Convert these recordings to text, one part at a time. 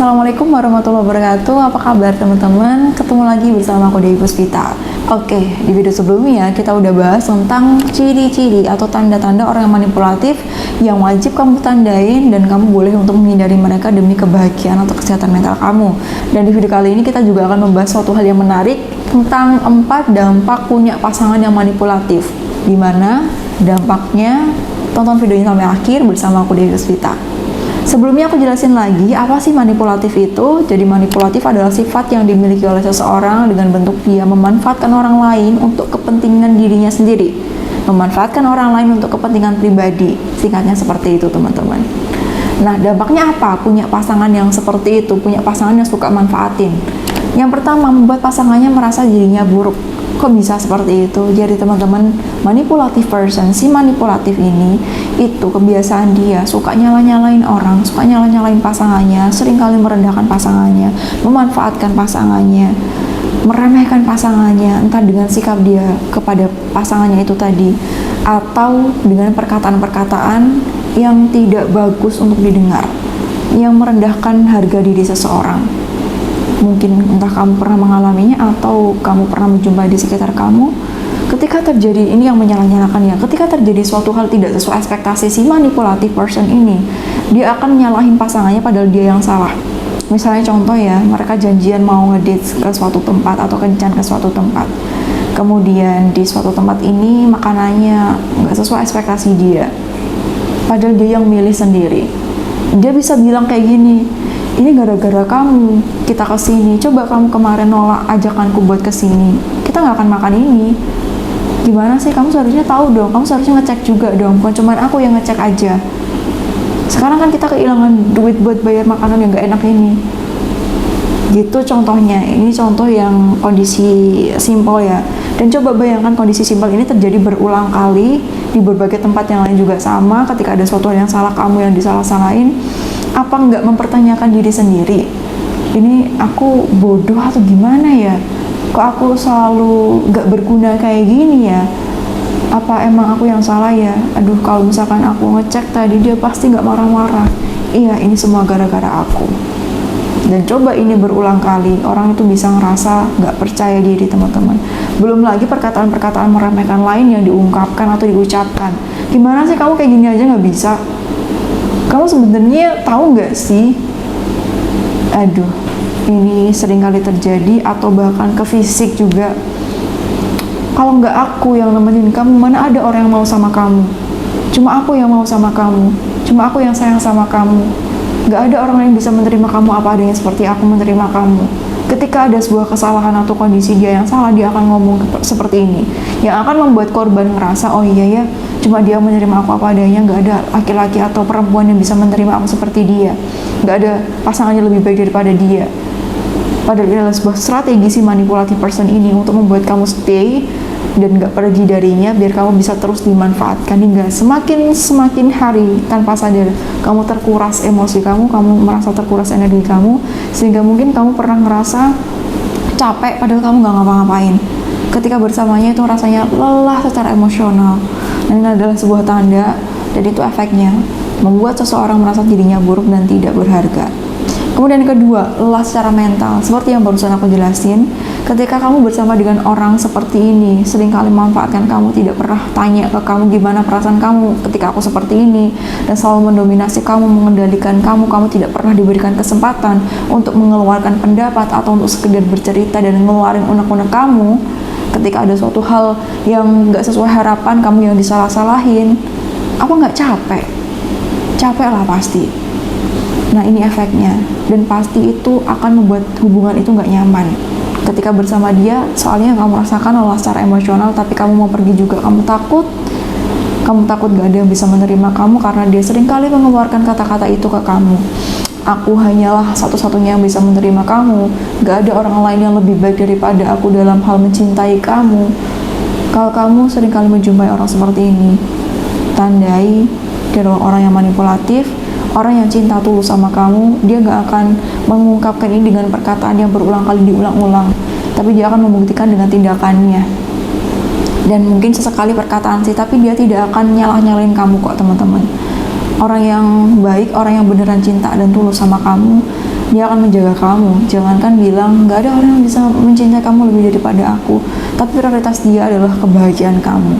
Assalamualaikum warahmatullahi wabarakatuh. Apa kabar teman-teman? Ketemu lagi bersama aku Dewi Puspita. Oke, di video sebelumnya kita udah bahas tentang ciri-ciri atau tanda-tanda orang yang manipulatif yang wajib kamu tandain dan kamu boleh untuk menghindari mereka demi kebahagiaan atau kesehatan mental kamu. Dan di video kali ini kita juga akan membahas suatu hal yang menarik tentang 4 dampak punya pasangan yang manipulatif. Gimana dampaknya? Tonton videonya sampai akhir bersama aku Dewi Puspita. Sebelumnya aku jelasin lagi, apa sih manipulatif itu? Jadi manipulatif adalah sifat yang dimiliki oleh seseorang dengan bentuk dia memanfaatkan orang lain untuk kepentingan dirinya sendiri. Memanfaatkan orang lain untuk kepentingan pribadi. Singkatnya seperti itu, teman-teman. Nah, dampaknya apa? Punya pasangan yang seperti itu, punya pasangan yang suka manfaatin. Yang pertama, membuat pasangannya merasa dirinya buruk. Kok bisa seperti itu? Jadi teman-teman, manipulative person, si manipulatif ini, itu kebiasaan dia suka nyala-nyalain orang, suka nyala-nyalain pasangannya, seringkali merendahkan pasangannya, memanfaatkan pasangannya, meremehkan pasangannya, entah dengan sikap dia kepada pasangannya itu tadi, atau dengan perkataan-perkataan yang tidak bagus untuk didengar, yang merendahkan harga diri seseorang. Mungkin entah kamu pernah mengalaminya atau kamu pernah menjumpai di sekitar kamu. Ketika terjadi ini yang menyalah-nyalakan ya, ketika terjadi suatu hal tidak sesuai ekspektasi si manipulative person ini, dia akan nyalahin pasangannya padahal dia yang salah. Misalnya contoh ya, mereka janjian mau ngedate ke suatu tempat atau kencan ke suatu tempat. Kemudian di suatu tempat ini makanannya nggak sesuai ekspektasi dia, padahal dia yang milih sendiri. Dia bisa bilang kayak gini, ini gara-gara kamu kita kesini, coba kamu kemarin nolak ajakanku buat kesini, kita nggak akan makan ini. Gimana sih, kamu seharusnya tahu dong, kamu seharusnya ngecek juga dong, bukan cuma aku yang ngecek aja. Sekarang kan kita kehilangan duit buat bayar makanan yang nggak enak ini. Gitu contohnya, ini contoh yang kondisi simpel ya. Dan coba bayangkan kondisi simpel ini terjadi berulang kali di berbagai tempat yang lain juga sama. Ketika ada suatu hal yang salah kamu yang disalah-salahin, apa nggak mempertanyakan diri sendiri? Ini aku bodoh atau gimana ya? Kok aku selalu nggak berguna kayak gini ya? Apa emang aku yang salah ya? Aduh, kalau misalkan aku ngecek tadi dia pasti nggak marah-marah. Iya, ini semua gara-gara aku. Dan coba ini berulang kali, orang itu bisa ngerasa nggak percaya diri, teman-teman. Belum lagi perkataan-perkataan meremehkan lain yang diungkapkan atau diucapkan. Gimana sih kamu kayak gini aja nggak bisa? Kamu sebenarnya tahu nggak sih? Aduh, ini sering kali terjadi atau bahkan ke fisik juga. Kalau nggak aku yang nemenin kamu, mana ada orang yang mau sama kamu? Cuma aku yang mau sama kamu. Cuma aku yang sayang sama kamu. Nggak ada orang lain bisa menerima kamu apa adanya seperti aku menerima kamu. Ketika ada sebuah kesalahan atau kondisi dia yang salah, dia akan ngomong seperti ini, yang akan membuat korban ngerasa, oh iya ya, cuma dia menerima aku apa adanya, nggak ada laki-laki atau perempuan yang bisa menerima aku seperti dia, nggak ada pasangannya lebih baik daripada dia. Padahal ini adalah sebuah strategi si manipulative person ini untuk membuat kamu stay dan nggak pergi darinya, biar kamu bisa terus dimanfaatkan hingga semakin hari tanpa sadar kamu terkuras emosi kamu merasa terkuras energi kamu, sehingga mungkin kamu pernah ngerasa capek padahal kamu nggak ngapa-ngapain. Ketika bersamanya itu rasanya lelah secara emosional, dan ini adalah sebuah tanda, dan itu efeknya membuat seseorang merasa dirinya buruk dan tidak berharga. Kemudian yang kedua, lelah secara mental. Seperti yang barusan aku jelasin, ketika kamu bersama dengan orang seperti ini, seringkali memanfaatkan kamu, tidak pernah tanya ke kamu gimana perasaan kamu ketika aku seperti ini, dan selalu mendominasi kamu, mengendalikan kamu tidak pernah diberikan kesempatan untuk mengeluarkan pendapat atau untuk sekedar bercerita dan ngeluarin unek-unek kamu. Ketika ada suatu hal yang nggak sesuai harapan kamu yang disalah-salahin, apa nggak capek? Capek lah pasti. Nah, ini efeknya, dan pasti itu akan membuat hubungan itu nggak nyaman ketika bersama dia. Soalnya kamu rasakan lelah secara emosional, tapi kamu mau pergi juga, kamu takut nggak ada yang bisa menerima kamu karena dia seringkali mengeluarkan kata-kata itu ke kamu. Aku hanyalah satu-satunya yang bisa menerima kamu, nggak ada orang lain yang lebih baik daripada aku dalam hal mencintai kamu. Kalau kamu seringkali menjumpai orang seperti ini, tandai dia adalah orang yang manipulatif. Orang yang cinta tulus sama kamu, dia gak akan mengungkapkan ini dengan perkataan yang berulang kali diulang-ulang, tapi dia akan membuktikan dengan tindakannya. Dan mungkin sesekali perkataan sih, tapi dia tidak akan nyalah-nyalain kamu kok, teman-teman. Orang yang baik, orang yang beneran cinta dan tulus sama kamu, Dia akan menjaga kamu. Jangankan bilang nggak ada orang yang bisa mencintai kamu lebih daripada aku, tapi prioritas dia adalah kebahagiaan kamu.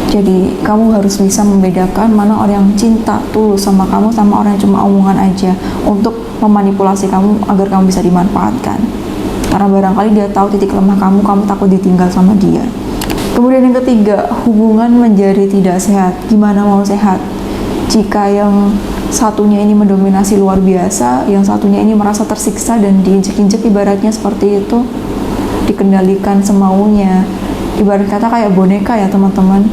Jadi kamu harus bisa membedakan mana orang yang cinta tulus sama kamu sama orang yang cuma omongan aja untuk memanipulasi kamu agar kamu bisa dimanfaatkan. Karena barangkali dia tahu titik lemah kamu takut ditinggal sama dia. Kemudian yang ketiga, hubungan menjadi tidak sehat. Gimana mau sehat jika yang satunya ini mendominasi luar biasa, yang satunya ini merasa tersiksa dan diinjek-injek, ibaratnya seperti itu, dikendalikan semaunya. Ibarat kata kayak boneka ya teman-teman.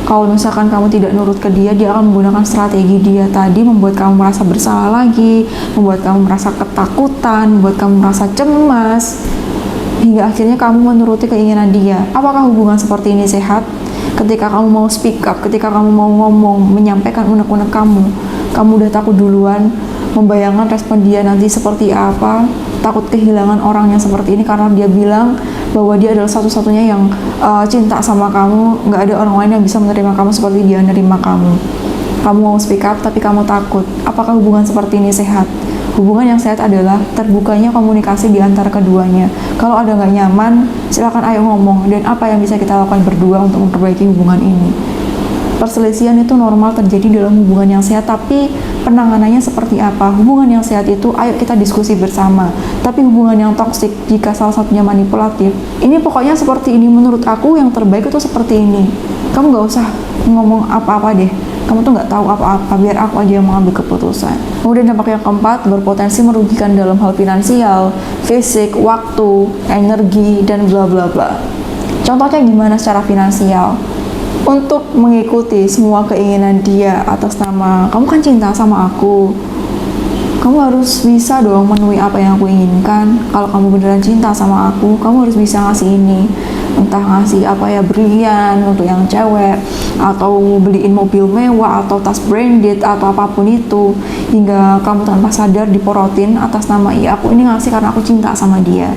Kalau misalkan kamu tidak nurut ke dia, dia akan menggunakan strategi dia tadi, membuat kamu merasa bersalah lagi, membuat kamu merasa ketakutan, membuat kamu merasa cemas, hingga akhirnya kamu menuruti keinginan dia. Apakah hubungan seperti ini sehat? Ketika kamu mau speak up, ketika kamu mau ngomong, menyampaikan unek-unek kamu udah takut duluan, membayangkan respon dia nanti seperti apa, takut kehilangan orang yang seperti ini karena dia bilang bahwa dia adalah satu-satunya yang cinta sama kamu, nggak ada orang lain yang bisa menerima kamu seperti dia menerima kamu. Kamu mau speak up tapi kamu takut. Apakah hubungan seperti ini sehat? Hubungan yang sehat adalah terbukanya komunikasi di antara keduanya. Kalau ada nggak nyaman, silakan ayo ngomong, dan apa yang bisa kita lakukan berdua untuk memperbaiki hubungan ini. Perselisihan itu normal terjadi dalam hubungan yang sehat, tapi penanganannya seperti apa? Hubungan yang sehat itu ayo kita diskusi bersama. Tapi hubungan yang toksik, jika salah satunya manipulatif, ini pokoknya seperti ini, menurut aku yang terbaik itu seperti ini. Kamu nggak usah ngomong apa-apa deh, kamu tuh nggak tahu apa-apa, biar aku aja yang mengambil keputusan. Kemudian dampak yang keempat, berpotensi merugikan dalam hal finansial, fisik, waktu, energi, dan bla bla bla. Contohnya gimana secara finansial? Untuk mengikuti semua keinginan dia atas nama kamu kan cinta sama aku, kamu harus bisa dong memenuhi apa yang aku inginkan. Kalau kamu beneran cinta sama aku, kamu harus bisa ngasih ini, entah ngasih apa ya, berlian untuk yang cewek, atau beliin mobil mewah, atau tas branded, atau apapun itu, hingga kamu tanpa sadar diporotin atas nama iya aku ini ngasih karena aku cinta sama dia.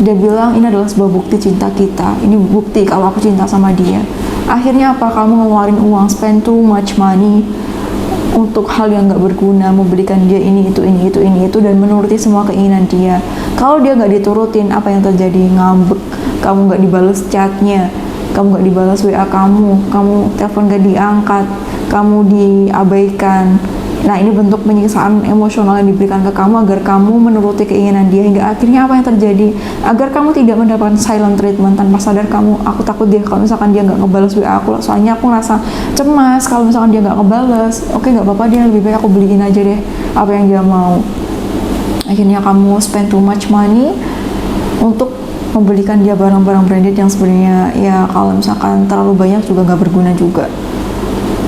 Dia bilang ini adalah sebuah bukti cinta kita, ini bukti kalau aku cinta sama dia. Akhirnya apa? Kamu ngeluarin uang, spend too much money untuk hal yang nggak berguna, memberikan dia ini itu, dan menuruti semua keinginan dia. Kalau dia nggak diturutin, apa yang terjadi? Ngambek, kamu nggak dibales chatnya, kamu nggak dibales WA kamu telepon nggak diangkat, kamu diabaikan. Nah, ini bentuk penyiksaan emosional yang diberikan ke kamu agar kamu menuruti keinginan dia, hingga akhirnya apa yang terjadi? Agar kamu tidak mendapatkan silent treatment tanpa sadar aku takut dia kalau misalkan dia nggak ngebales WA aku, soalnya aku ngerasa cemas kalau misalkan dia nggak ngebales. Oke, nggak apa-apa, dia lebih baik aku beliin aja deh apa yang dia mau. Akhirnya kamu spend too much money untuk membelikan dia barang-barang branded yang sebenarnya ya kalau misalkan terlalu banyak juga nggak berguna juga.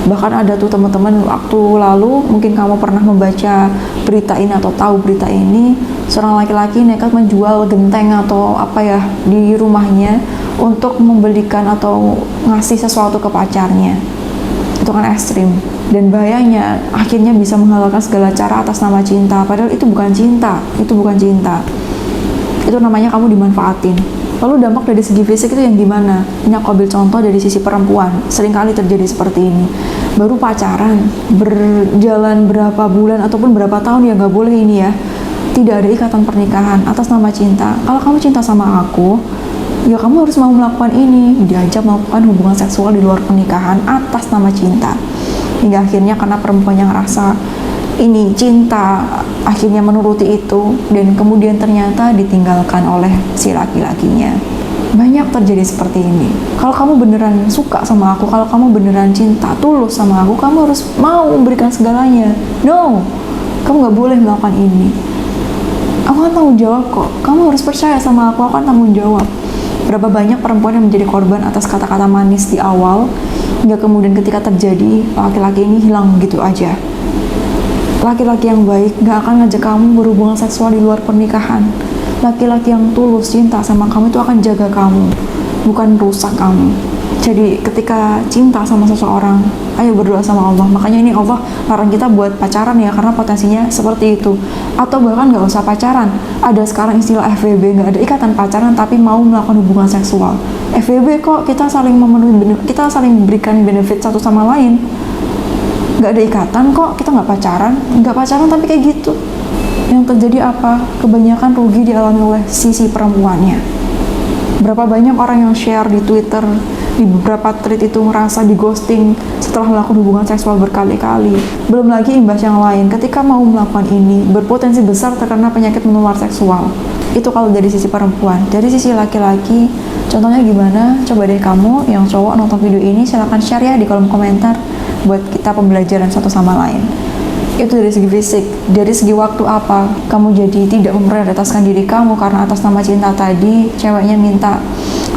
Bahkan ada tuh teman-teman, waktu lalu mungkin kamu pernah membaca berita ini atau tahu berita ini, seorang laki-laki nekat menjual genteng atau apa ya di rumahnya untuk membelikan atau ngasih sesuatu ke pacarnya. Itu kan ekstrim, dan bahayanya akhirnya bisa menghalalkan segala cara atas nama cinta, padahal itu bukan cinta, itu namanya kamu dimanfaatin. Lalu dampak dari segi fisik itu yang gimana? Ini aku ambil contoh dari sisi perempuan, seringkali terjadi seperti ini. Baru pacaran, berjalan berapa bulan ataupun berapa tahun ya nggak boleh ini ya, tidak ada ikatan pernikahan atas nama cinta. Kalau kamu cinta sama aku, ya kamu harus mau melakukan ini, diajak melakukan hubungan seksual di luar pernikahan atas nama cinta. Hingga akhirnya karena perempuan yang ngerasa ini cinta, akhirnya menuruti itu, dan kemudian ternyata ditinggalkan oleh si laki-lakinya. Banyak terjadi seperti ini. Kalau kamu beneran suka sama aku, kalau kamu beneran cinta, tulus sama aku, kamu harus mau memberikan segalanya. No, kamu gak boleh melakukan ini. Aku akan tanggung jawab kok. Kamu harus percaya sama aku akan tanggung jawab. Berapa banyak perempuan yang menjadi korban atas kata-kata manis di awal, hingga kemudian ketika terjadi, laki-laki ini hilang gitu aja. Laki-laki yang baik gak akan ngajak kamu berhubungan seksual di luar pernikahan. Laki-laki yang tulus cinta sama kamu itu akan jaga kamu, bukan rusak kamu. Jadi ketika cinta sama seseorang, ayo berdoa sama Allah. Makanya ini Allah larang kita buat pacaran ya, karena potensinya seperti itu. Atau bahkan gak usah pacaran, ada sekarang istilah FWB, gak ada ikatan pacaran tapi mau melakukan hubungan seksual. FWB kok kita saling memenuhi, kita saling memberikan benefit satu sama lain. Gak ada ikatan kok, kita nggak pacaran tapi kayak gitu. Yang terjadi apa? Kebanyakan rugi dialami oleh sisi perempuannya. Berapa banyak orang yang share di Twitter, di beberapa tweet itu ngerasa di ghosting setelah melakukan hubungan seksual berkali-kali. Belum lagi imbas yang lain, ketika mau melakukan ini, berpotensi besar terkena penyakit menular seksual. Itu kalau dari sisi perempuan. Dari sisi laki-laki, contohnya gimana? Coba deh kamu yang cowok nonton video ini, silahkan share ya di kolom komentar buat kita pembelajaran satu sama lain. Itu dari segi fisik. Dari segi waktu apa? Kamu jadi tidak memprioritaskan diri kamu karena atas nama cinta tadi, ceweknya minta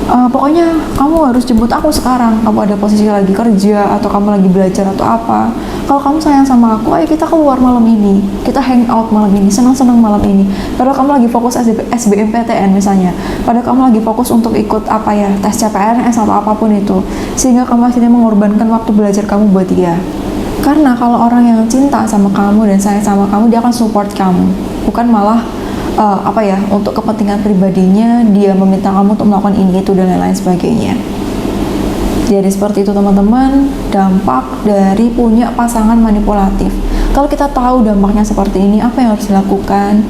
pokoknya kamu harus jemput aku sekarang, kamu ada posisi lagi kerja atau kamu lagi belajar atau apa. Kalau kamu sayang sama aku, ayo kita keluar malam ini, kita hang out malam ini, senang-senang malam ini. Padahal kamu lagi fokus SBMPTN misalnya, padahal kamu lagi fokus untuk ikut apa ya, tes CPNS atau apapun itu, sehingga kamu akhirnya mengorbankan waktu belajar kamu buat dia. Karena kalau orang yang cinta sama kamu dan sayang sama kamu, dia akan support kamu, bukan malah untuk kepentingan pribadinya dia meminta kamu untuk melakukan ini itu dan lain-lain sebagainya. Jadi seperti itu teman-teman, dampak dari punya pasangan manipulatif. Kalau kita tahu dampaknya seperti ini, apa yang harus dilakukan?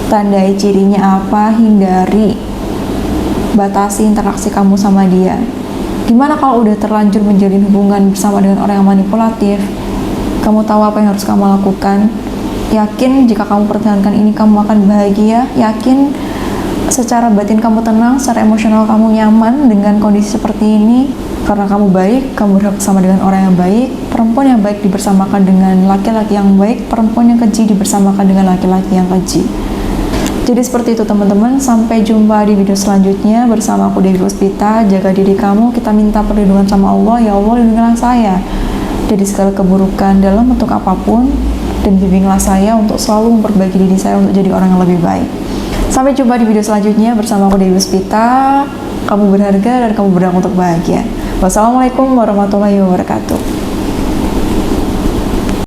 Tandai cirinya apa? Hindari, batasi interaksi kamu sama dia. Gimana kalau udah terlanjur menjalin hubungan bersama dengan orang yang manipulatif? Kamu tahu apa yang harus kamu lakukan? Yakin jika kamu pertahankan ini kamu akan bahagia. Yakin secara batin kamu tenang, secara emosional kamu nyaman dengan kondisi seperti ini. Karena kamu baik, kamu bersama dengan orang yang baik. Perempuan yang baik dibersamakan dengan laki-laki yang baik. Perempuan yang keji dibersamakan dengan laki-laki yang keji. Jadi seperti itu teman-teman. Sampai jumpa di video selanjutnya bersama aku Dewi Puspita. Jaga diri kamu, kita minta perlindungan sama Allah. Ya Allah, lindungilah saya dari segala keburukan dalam bentuk apapun, dan bimbinglah saya untuk selalu memperbaiki diri saya untuk jadi orang yang lebih baik. Sampai jumpa di video selanjutnya bersama aku Dewi Puspita. Kamu berharga dan kamu berhak untuk bahagia. Wassalamualaikum warahmatullahi wabarakatuh.